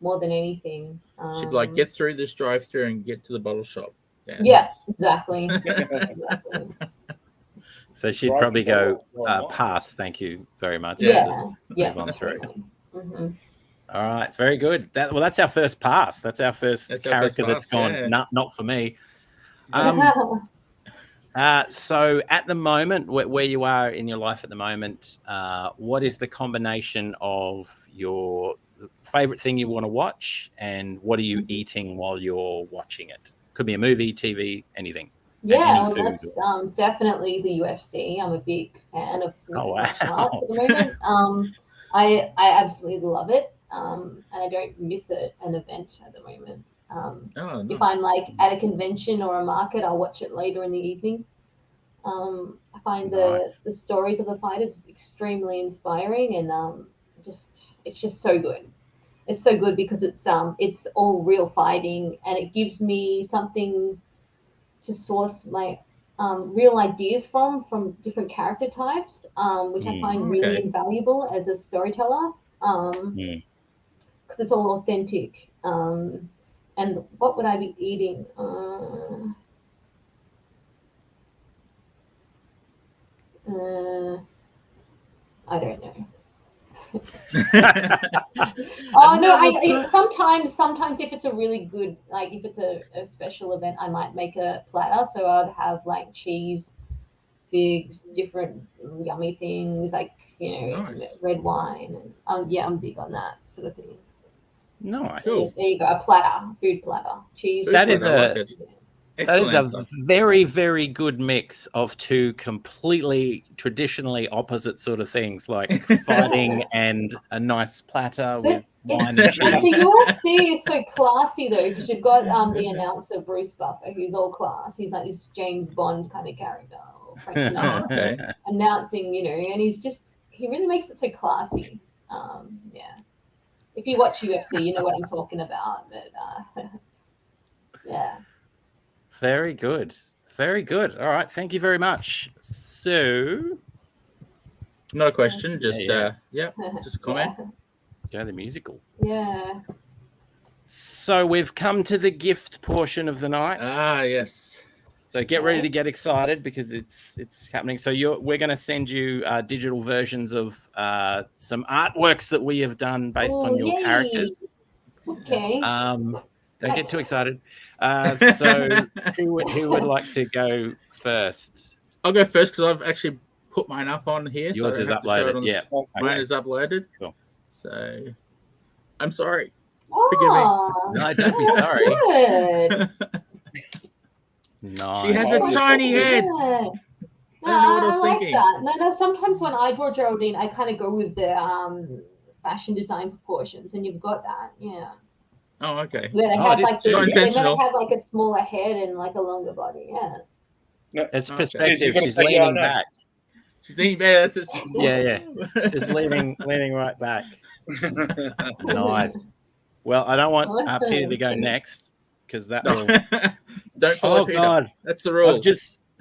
more than anything. She'd be like, get through this drive-through and get to the bottle shop. Yeah, exactly. So she'd probably go, pass, thank you very much. Just move on through. Mm-hmm. All right, very good. That's our first pass. That's our first character that's gone, not for me. So at the moment, where you are in your life at the moment, what is the combination of your favorite thing you want to watch and what are you eating while you're watching it? Could be a movie, TV, anything. Yeah, well, that's definitely the UFC. I'm a big fan of mixed martial arts at the moment. I absolutely love it, and I don't miss an event at the moment. Nice. If I'm like at a convention or a market, I'll watch it later in the evening. I find the stories of the fighters extremely inspiring, and it's just so good. It's so good because it's all real fighting, and it gives me something to source my real ideas from different character types, which I find really invaluable as a storyteller, because it's all authentic. And what would I be eating? I don't know. Sometimes if it's a really good, like if it's a special event, I might make a platter. So I'd have like cheese, figs, different yummy things, like red wine, and I'm big on that sort of thing. Nice. Cool. There you go, a food platter, cheese. That is a very, very good mix of two completely traditionally opposite sort of things, like fighting and a nice platter with wine and cheese. The UFC is so classy though, because you've got the announcer Bruce Buffer, who's all class. He's like this James Bond kind of character, or Frank Sinatra, announcing, and he really makes it so classy. If you watch UFC, you know what I'm talking about. But yeah. Very good. Very good. All right. Thank you very much. So, not a question, just just a comment. Go the musical. Yeah. So we've come to the gift portion of the night. Ah, yes. So get ready to get excited because it's happening. So we're going to send you digital versions of some artworks that we have done based on your characters. Okay. Don't get too excited. So who would like to go first? I'll go first because I've actually put mine up on here. Yours so is uploaded. Yeah, mine is uploaded. Cool. So I'm sorry. Oh, No, don't be sorry. good. Nice. She has a tiny head. No, I was like thinking. that. No, sometimes when I draw Geraldine, I kind of go with the fashion design proportions, and you've got that, yeah. Oh, okay. Where they Oh, have it is like too. Not they intentional. have like a smaller head and like a longer body, yeah. It's Okay. perspective. She's She's gonna say, leaning no. back. She's eating better. That's just... Yeah. Just leaning right back. Nice. Well, I don't want Peter to go next because that will. Don't follow Oh Peter. God! That's the rule.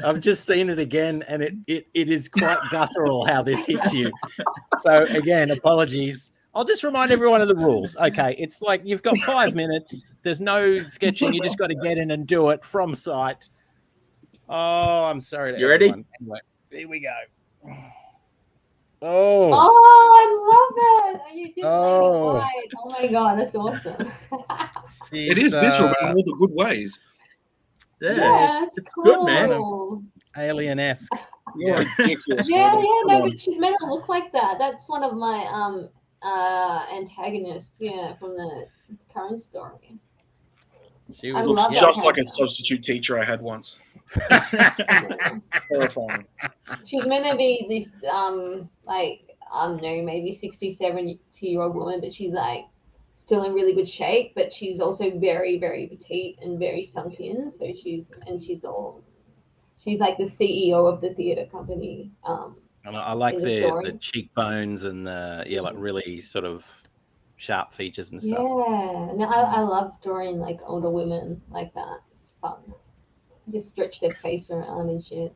I've just seen it again, and it is quite guttural how this hits you. So again, apologies. I'll just remind everyone of the rules. Okay, it's like you've got 5 minutes. There's no sketching. You just got to get in and do it from site. Oh, I'm sorry. You ready? Anyway, here we go. Oh, Oh, I love it. You did Oh. make it right. Oh my God, that's awesome. It is visceral in all the good ways. Yeah, it's it's cool. good, man. alien-esque. Yeah, ridiculous. Yeah, really. Come no, on. but she's made it look like that. That's one of my antagonists, yeah, from the current story. She I was love Looks just that like a character. substitute teacher I had once. Terrifying. She's meant to be this like no, maybe 60, 70-year-old woman, but she's like still in really good shape, but she's also very, very petite and very sunk in. So she's like the CEO of the theater company. And I like in the the story. cheekbones and the like really sort of sharp features and Yeah, stuff. no, I love drawing like older women like that. It's fun. Just stretch their face around and shit.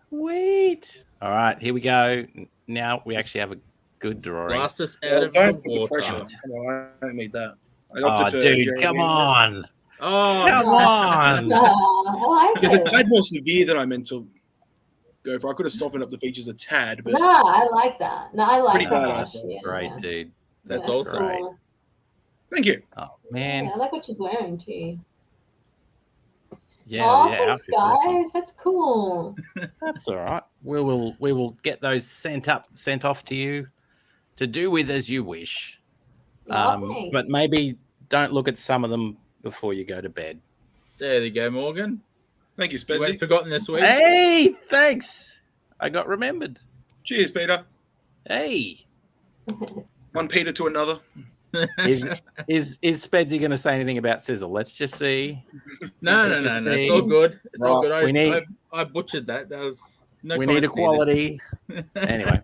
Sweet. All right, here we go. Now we actually have a good drawing. Blast us out Well, of don't the put the water. pressure. Come on, I don't need that. I Oh, opted for dude, Jeremy come Renner. on. Oh, Come on. I like It's a it. tad more severe than I meant to go for. I could have softened up the features a tad, but No, I like that. No, I like Pretty that. badass. Actually, yeah, Great, yeah. dude. Yeah, That's awesome. great. cool. thank you. Oh, Yeah, man. I like what she's wearing too. Yeah, Oh, yeah. thanks, outfit's awesome. guys. That's cool. That's all right. We will get those sent off to you to do with as you wish. Thanks. But maybe don't look at some of them before you go to bed. there you go, Morgan. Thank you, You weren't Spencer. forgotten this week. Hey, thanks. I got remembered. Cheers, Peter. Hey. One Peter to another. Is Spedsy going to say anything about Sizzle? Let's just see. No. Let's just It's see. all good. It's all Ross, good. I butchered that. That was no. we need comments equality. Anyway,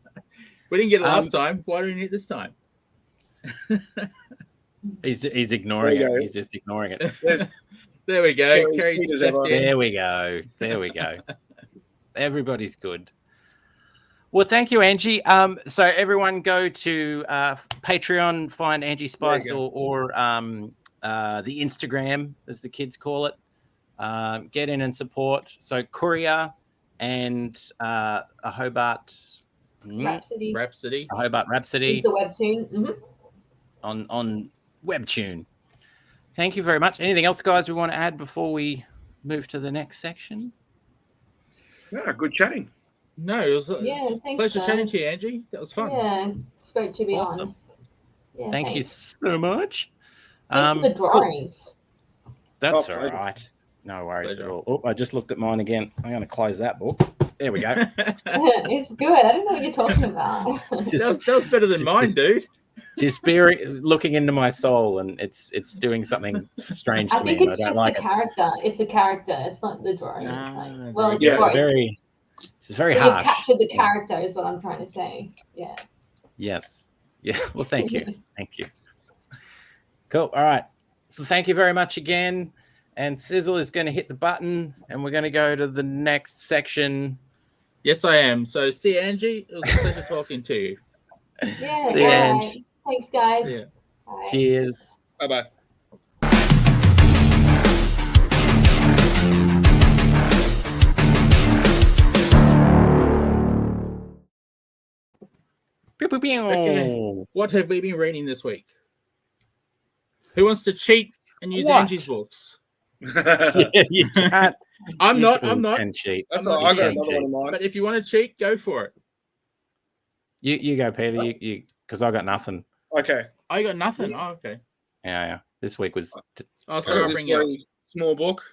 we didn't get it last time. Why do we need it this time? he's ignoring There you it. go. He's just ignoring it. There's There we go. Carrie Carrie Peters stepped ever. in. There we go. There we go. Everybody's good. Well, thank you, Angie. So everyone go to Patreon, find Angie Spice There you or the Instagram, as the kids call it. Get in and support. So Courier and A Hobart Rhapsody. A Hobart Rhapsody It's the webtoon. on Webtoon. Thank you very much. Anything else, guys, we want to add before we move to the next section? yeah, good chatting. No, it was a Yeah, thanks. pleasure guys. chatting to you, Angie. That was fun. Yeah, it's great to be Awesome. on. Yeah, Thank thanks. you so much. Thanks for the Cool. drawings. That's Oh, all pleasure. right. No worries Pleasure. at all. Oh, I just looked at mine again. I'm going to close that book. There we go. It's good. I don't know what you're talking about. Just, that was better than mine, dude. just looking into my soul, and it's doing something strange I to me. think And I it's don't just like the it. character. It's the character. It's not the drawing. Ah, It's like, there well, you it's go. both. It's very But you've harsh. captured the character, is what I'm trying to say. Yeah. Yes. Yeah. Well, thank you. Thank you. Cool. All right. Well, thank you very much again. And Sizzle is going to hit the button, and we're going to go to the next section. Yes, I am. So, see you, Angie. It was a pleasure talking to you. Yeah. See you, all Ange. right. Thanks, guys. Yeah. Bye. Cheers. Bye bye. Okay. What have we been reading this week? Who wants to cheat and use What? Angie's books? Yeah, you can't. I'm you not. I'm not. can cheat. That's I'm all. not I got cheating. another one in mind. But if you want to cheat, go for it. You go, Peter. You because I got nothing. Okay. I got nothing. Oh, okay. Yeah. This week was Oh, I sorry, got I'll this bring you up. very small book.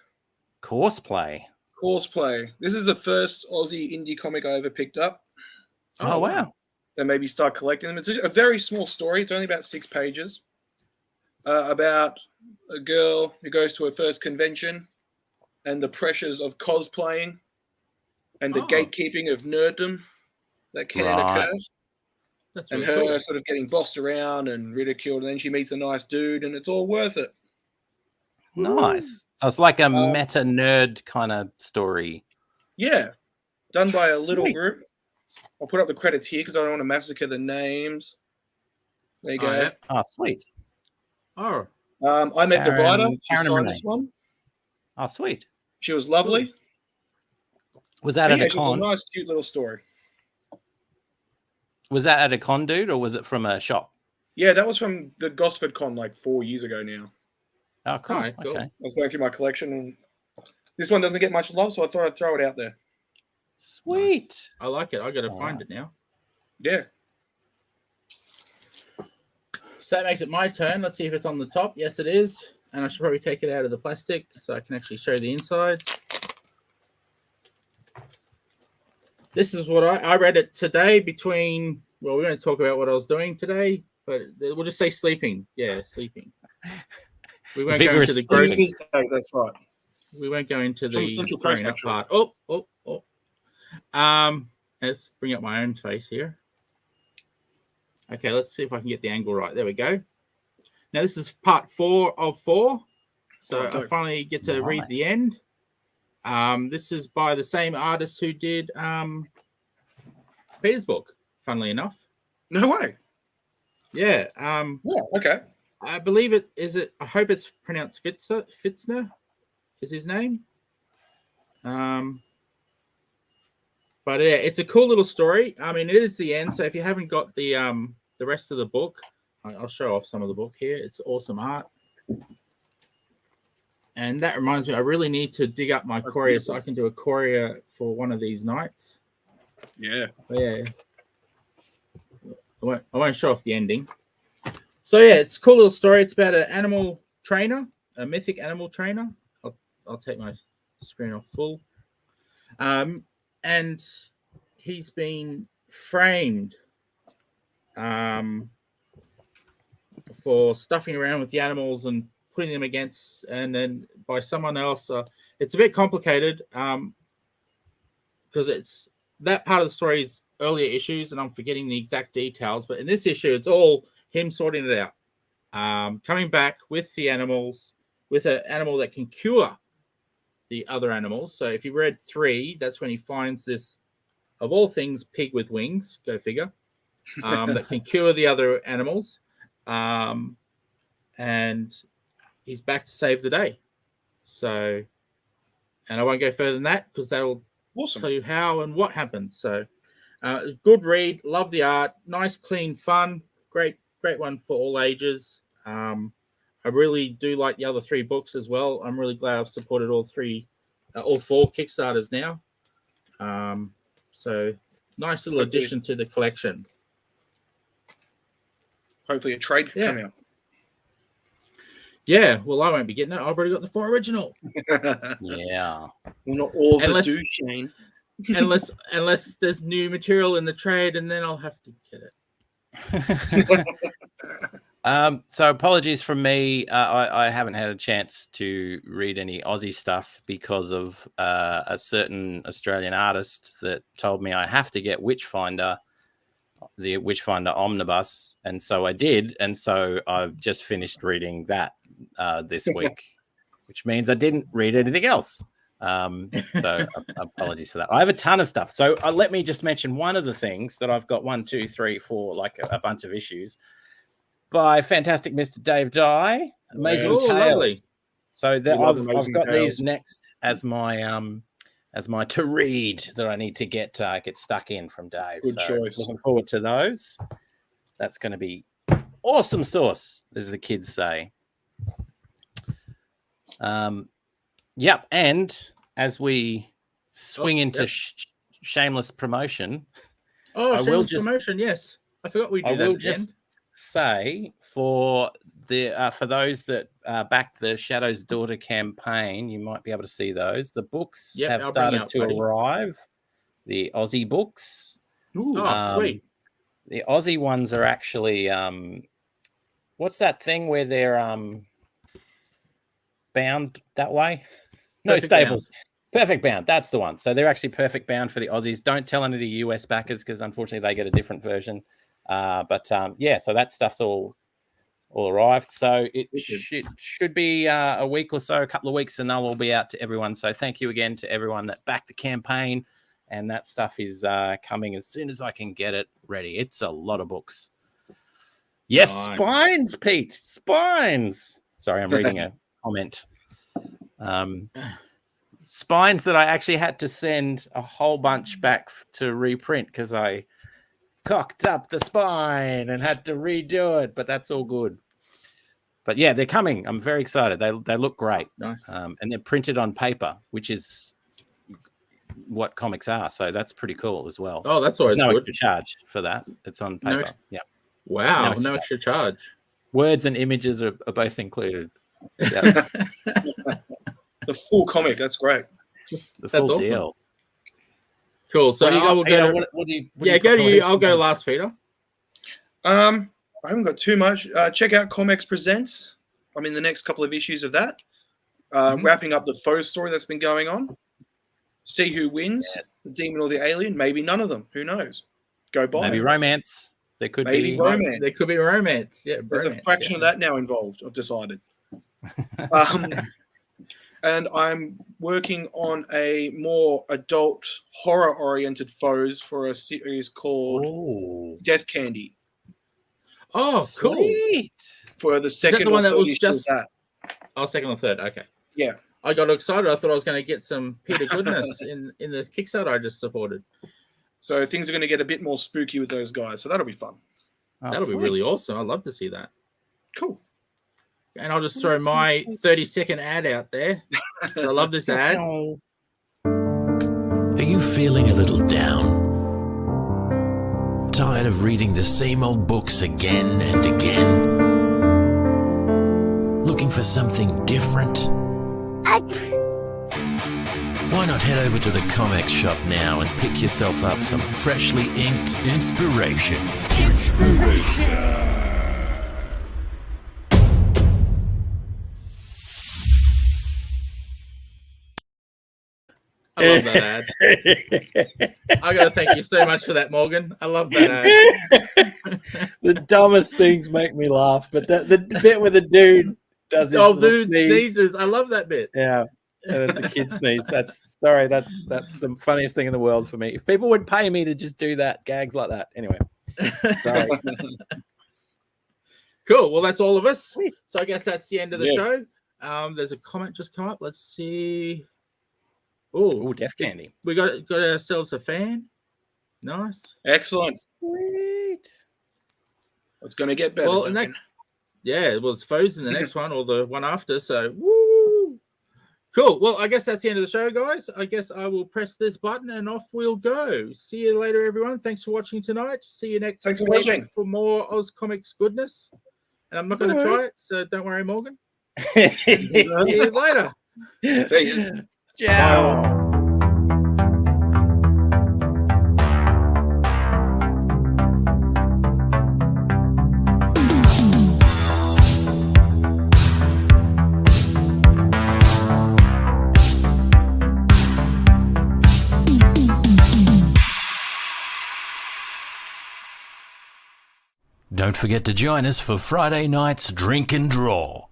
course play. Courseplay. This is the first Aussie indie comic I ever picked up. Oh, wow. Then maybe start collecting them. It's a very small story. It's only about 6 pages. About a girl who goes to her first convention and the pressures of cosplaying and the gatekeeping of nerddom that can occur. That's and really her cool. sort of getting bossed around and ridiculed. And then she meets a nice dude and it's all worth it. Nice. So it's like a meta nerd kind of story. Yeah. Done by a little Sweet. group. I'll put up the credits here because I don't want to massacre the names. There you go. Yeah. Oh, sweet. Oh, I met the Karen- writer. She Karen and signed Renee. this one. Oh, sweet. She was lovely. Was that And at yeah, a just a con? nice, cute little story. Was that at a con, dude, or was it from a shop? Yeah, that was from the Gosford Con like 4 years ago now. Oh, cool. Alright, cool. Okay. I was going through my collection and this one doesn't get much love, so I thought I'd throw it out there. Sweet. I like it. I got to All find right. it now. Yeah. So that makes it my turn. Let's see if it's on the top. Yes, it is. And I should probably take it out of the plastic so I can actually show the inside. This is what I read it today between, well, we're going to talk about what I was doing today, but we'll just say sleeping. Yeah, sleeping. We won't go into the gross. That's right. We won't go into From the Central throwing Coast, up actually. part. Let's bring up my own face here. Okay, let's see if I can get the angle right. There we go. Now this is part 4 of 4. So I finally get to read the end. This is by the same artist who did Peter's book, funnily enough. No way. Yeah. Yeah, okay. I believe it is it. I hope it's pronounced Fitzner is his name. But yeah, it's a cool little story. I mean, it is the end. So if you haven't got the rest of the book, I'll show off some of the book here. It's awesome art. And that reminds me, I really need to dig up my Courier so I can do a Courier for one of these nights. Yeah. But yeah. I won't show off the ending. So yeah, it's a cool little story. It's about an animal trainer, a mythic animal trainer. I'll take my screen off full. And he's been framed for stuffing around with the animals and putting them against, and then by someone else. It's a bit complicated because it's that part of the story is earlier issues, and I'm forgetting the exact details. But in this issue, it's all him sorting it out, coming back with the animals, with an animal that can cure the other animals. So if you read 3, that's when he finds this, of all things, pig with wings. Go figure. That can cure the other animals, and he's back to save the day. So, and I won't go further than that because that'll tell you how and what happened. So, good read. Love the art. Nice, clean, fun. Great one for all ages. I really do like the other 3 books as well. I'm really glad I've supported all 4 Kickstarters now. So nice little addition to the collection. Hopefully a trade can come out. Yeah, well, I won't be getting it. I've already got the 4 original. Yeah. Well, not all of us do, Shane. unless there's new material in the trade, and then I'll have to get it. So apologies from me. I haven't had a chance to read any Aussie stuff because of a certain Australian artist that told me I have to get Witchfinder, the Witchfinder Omnibus, and so I did, and so I've just finished reading that this week, which means I didn't read anything else. So apologies for that. I have a ton of stuff. So let me just mention one of the things that I've got 1, 2, 3, 4, like a bunch of issues by fantastic Mr. Dave Dye, Amazing Tales. Lovely. So I've got Tales. These next as my to read that I need to get stuck in from Dave. Good choice. Looking forward to those. That's going to be awesome sauce, as the kids say. Yep. And as we swing into shameless promotion, Oh, I will shameless just promotion. Yes, I forgot we do that at the end. Say for those that backed the Shadow's Daughter campaign, you might be able to see those. The books have started to arrive. The Aussie books. Ooh, sweet. The Aussie ones are actually what's that thing where they're bound that way? No, Perfect Staples. Bound. Perfect bound. That's the one. So they're actually perfect bound for the Aussies. Don't tell any of the US backers because unfortunately they get a different version. Yeah, so that stuff's all arrived. So it should be a week or so, a couple of weeks, and they'll all be out to everyone. So thank you again to everyone that backed the campaign. And that stuff is coming as soon as I can get it ready. It's a lot of books. Yes, nice. Spines, Pete. Spines. Sorry, I'm reading a comment. Spines that I actually had to send a whole bunch back to reprint because I cocked up the spine and had to redo it, but that's all good. But yeah, they're coming. I'm very excited. They look great. Nice. And they're printed on paper, which is what comics are. So that's pretty cool as well. Oh, that's always no good. Extra charge for that. It's on paper. Yeah. Wow. No extra charge. Words and images are both included. Yeah. The full comic. That's great. The full deal. Cool. So I will go. Go to you. I'll go last, Peter. I haven't got too much. Check out ComX Presents. I'm in the next couple of issues of that. Wrapping up the foe story that's been going on. See who wins, the demon or the alien. Maybe none of them. Who knows? Go buy. Maybe romance. There could be romance. There could be romance. Yeah, there's a fraction of that now involved. I've decided. And I'm working on a more adult horror-oriented foes for a series called Death Candy. Oh, sweet. Cool! For the second, the one that was just second or third. Okay. Yeah. I got excited. I thought I was going to get some Peter goodness in the Kickstarter I just supported. So things are going to get a bit more spooky with those guys. So that'll be fun. That'll be really awesome. I'd love to see that. Cool. And I'll just throw my 30-second ad out there. I love this ad. Are you feeling a little down? Tired of reading the same old books again and again? Looking for something different? Why not head over to the ComX Shop now and pick yourself up some freshly inked inspiration? I love that ad. I got to thank you so much for that, Morgan. I love that ad. The dumbest things make me laugh, but the bit where the dude does his sneezes. I love that bit. Yeah, and it's a kid sneeze. That's the funniest thing in the world for me. If people would pay me to just do that, gags like that. Anyway, sorry. Cool. Well, that's all of us. Sweet. So I guess that's the end of the show. There's a comment just come up. Let's see. Oh, Death Candy. We got ourselves a fan. Nice. Excellent. Sweet. It's going to get better. Well, it's foes in the next one or the one after. So, woo. Cool. Well, I guess that's the end of the show, guys. I guess I will press this button and off we'll go. See you later, everyone. Thanks for watching tonight. See you next week for more AusComX goodness. And I'm not going to try it, so don't worry, Morgan. See you later. See you. Ciao. Don't forget to join us for Friday night's Drink and Draw.